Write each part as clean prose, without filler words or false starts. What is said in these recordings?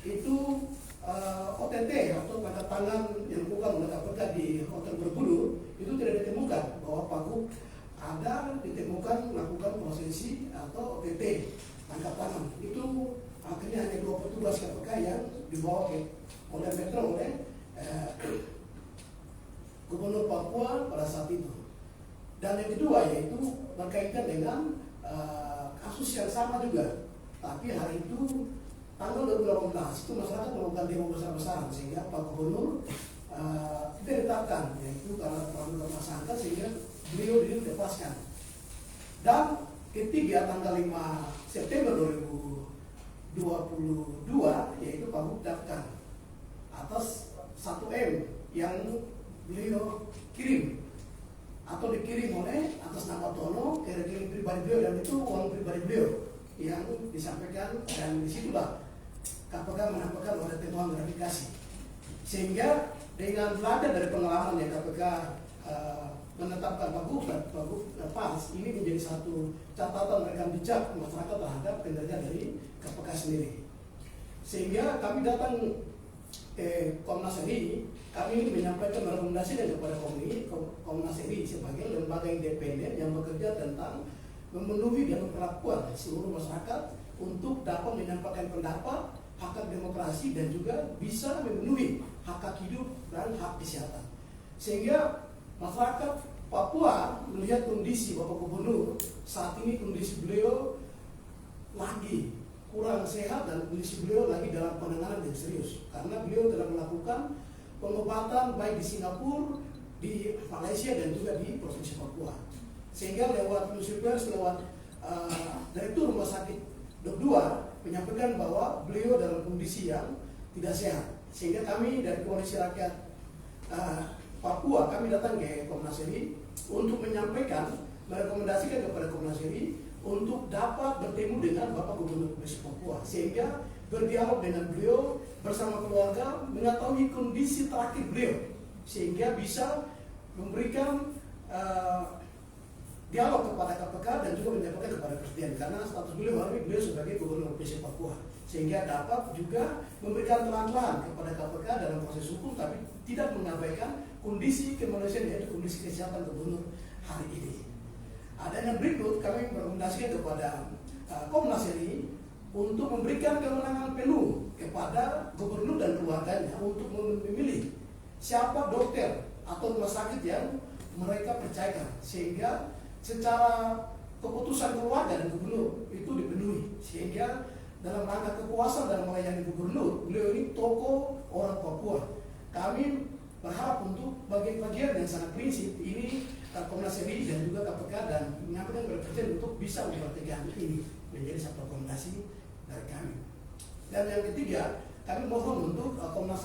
itu OTT atau tanda tangan yang bukan oleh KPK di Hotel Borobudur itu tidak ditemukan bahwa Pak Gub ada ditemukan melakukan prosesi atau OTT tangkap tangan. Itu akhirnya hanya 2 petugas KPK yang dibawa ke oleh Metro oleh Gubernur Papua pada saat itu. Dan yang kedua yaitu berkaitan dengan kasus yang sama juga, tapi hari itu tanggal 2018 itu masyarakat melakukan demo besar-besaran sehingga Pak Gubernur tidak ditetapkan, yaitu karena terlalu tersangka sehingga beliau dilepaskan. Dan ketiga tanggal 5 September 2022 yaitu Pak Gub daftar atas 1M yang beliau kirim atau dikirim oleh atas nama Tono ke rekening pribadi beliau, dan itu uang pribadi beliau yang disampaikan, dan disitulah KPK menampakkan oleh temuan verifikasi. Sehingga dengan belajar dari pengalaman yang KPK menetapkan Pak Gub lepas, ini menjadi satu catatan rekam jejak masyarakat terhadap kinerja dari KPK sendiri. Sehingga kami datang ke Komnas RI, kami ini menyampaikan rekomendasi kepada Komnas RI sebagai lembaga independen yang bekerja tentang memenuhi dan perlakuan seluruh masyarakat untuk dapat menyampaikan pendapat, hak demokrasi, dan juga bisa memenuhi hak hidup dan hak kesehatan. Sehingga masyarakat Papua melihat kondisi Bapak Gubernur saat ini, kondisi beliau lagi kurang sehat dan kondisi beliau lagi dalam penanganan yang serius karena beliau telah melakukan pengobatan baik di Singapura, di Malaysia, dan juga di Provinsi Papua. Sehingga lewat news pers, lewat Direktur Rumah Sakit Dok 2 menyampaikan bahwa beliau dalam kondisi yang tidak sehat. Sehingga kami dari Koalisi Rakyat Papua, kami datang ke Komnas RI untuk menyampaikan, merekomendasikan kepada Komnas RI untuk dapat bertemu dengan Bapak Gubernur Provinsi Papua, sehingga berdialog dengan beliau bersama keluarga, mengetahui kondisi terakhir beliau, sehingga bisa memberikan dialog kepada KPK dan juga menyampaikan kepada Presiden, karena status beliau hari ini beliau sebagai Gubernur Provinsi Papua, sehingga dapat juga memberikan terang-terangan kepada KPK dalam proses hukum, tapi tidak mengabaikan kondisi kemanusiaan yaitu kondisi kesehatan Gubernur hari ini. Ada yang berikut, kami merekomendasikan kepada Komnas RI untuk memberikan kewenangan penuh kepada Gubernur dan keluarganya untuk memilih siapa dokter atau rumah sakit yang mereka percayakan, sehingga secara keputusan keluarga dan Gubernur itu dipenuhi, sehingga dalam rangka kekuasaan dan melayani Gubernur, beliau ini tokoh orang Papua. Kami berharap untuk bagian-bagian yang sangat prinsip ini Komnas RI dan juga KPK dan menyampaikan kepada Presiden untuk bisa memperhatikan ini menjadi satu rekomendasi dari kami. Dan yang ketiga, kami mohon untuk Komnas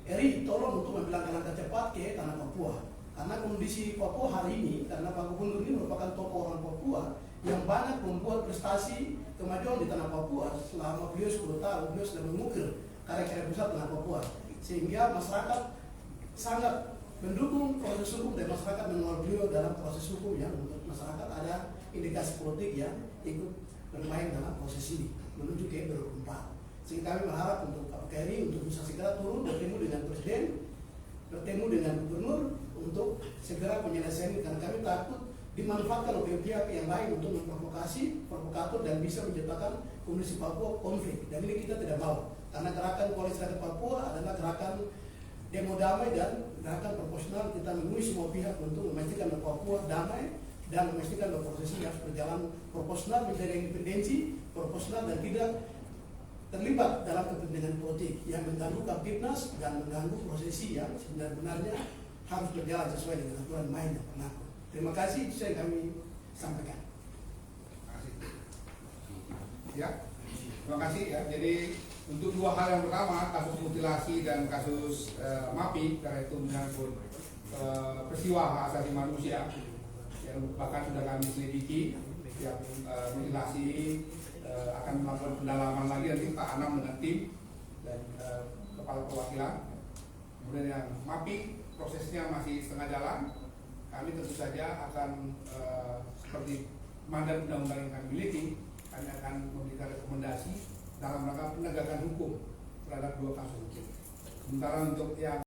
RI tolong untuk mengambil langkah cepat ke tanah Papua, karena kondisi Papua hari ini, karena Pak Gubernur ini merupakan tokoh orang Papua yang banyak membuat prestasi kemajuan di tanah Papua. Selama beliau 10 tahun, beliau sudah mengukir karya-karya besar tanah Papua, sehingga masyarakat sangat mendukung proses hukum dan masyarakat mengenal beliau dalam proses hukum yang menurut masyarakat ada indikasi politik yang ikut bermain dalam proses ini menuju ke 2024. Sehingga kami berharap untuk KPK ini untuk bisa segera turun, bertemu dengan Presiden, bertemu dengan Gubernur untuk segera penyelesaian ini, karena kami takut dimanfaatkan oleh pihak yang lain untuk memprovokasi, provokator, dan bisa menciptakan kondisi Papua konflik. Dan ini kita tidak mau, karena gerakan Koalisi Rakyat Papua adalah gerakan demo damai dan gerakan proporsional. Kita menemui semua pihak untuk memastikan Papua damai dan memastikan bahwa proses ini harus berjalan proporsional, menjadi independensi, proporsional, dan tidak terlibat dalam kepentingan politik yang mengganggu Kamtipnas dan mengganggu prosesi yang sebenarnya harus berjalan sesuai dengan aturan main yang berlaku. Terima kasih, itu yang kami sampaikan. Ya, terima kasih ya. Jadi untuk dua hal yang pertama, kasus mutilasi dan kasus MAPI, karena itu menyangkut peristiwa hak asasi manusia yang bahkan sudah kami selidiki. Yang mutilasi ini akan melakukan pendalaman lagi nanti Pak Anam dengan tim dan kepala perwakilan. Kemudian yang MAPI prosesnya masih setengah jalan. Kami tentu saja akan seperti mandat undang-undang yang kami miliki, kami akan memberikan rekomendasi dalam rangka penegakan hukum terhadap 2 kasus itu. Sementara untuk yang